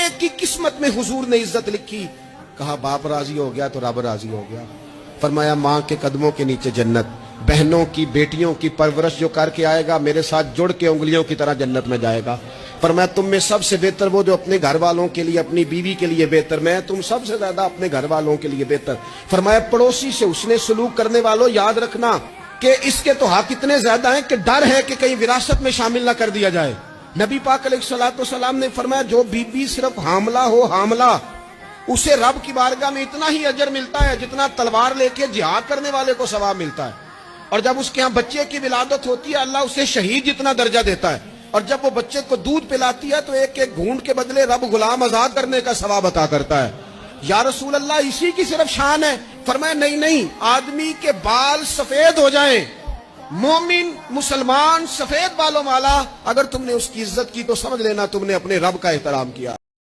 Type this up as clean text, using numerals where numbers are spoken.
ایک کی قسمت میں حضور نے عزت لکھی. کہا باپ راضی ہو گیا تو رب راضی ہو گیا. فرمایا ماں کے قدموں کے نیچے جنت, بہنوں کی بیٹیوں کی پرورش جو کر کے آئے گا میرے ساتھ جڑ کے انگلیوں کی طرح جنت میں جائے گا. فرمایا تم میں سب سے بہتر وہ جو اپنے گھر والوں کے لیے, اپنی بیوی کے لیے بہتر, میں تم سب سے زیادہ اپنے گھر والوں کے لیے بہتر. فرمایا پڑوسی سے اس نے سلوک کرنے والوں یاد رکھنا کہ اس کے تو حق اتنے زیادہ ہیں کہ ڈر ہے کہ کہیں وراثت میں شامل نہ کر دیا جائے. نبی پاک علیہ الصلوۃ والسلام نے فرمایا جو بی بی صرف حاملہ ہو, حاملہ, اسے رب کی بارگاہ میں اتنا ہی اجر ملتا ہے جتنا تلوار لے کے جہاد کرنے والے کو ثواب ملتا ہے. اور جب اس کے ہاں بچے کی ولادت ہوتی ہے اللہ اسے شہید جتنا درجہ دیتا ہے. اور جب وہ بچے کو دودھ پلاتی ہے تو ایک ایک گھونٹ کے بدلے رب غلام آزاد کرنے کا ثواب عطا کرتا ہے. یا رسول اللہ اسی کی صرف شان ہے؟ فرمایا نہیں, آدمی کے بال سفید ہو جائیں, مومن مسلمان سفید بالوں والا, اگر تم نے اس کی عزت کی تو سمجھ لینا تم نے اپنے رب کا احترام کیا.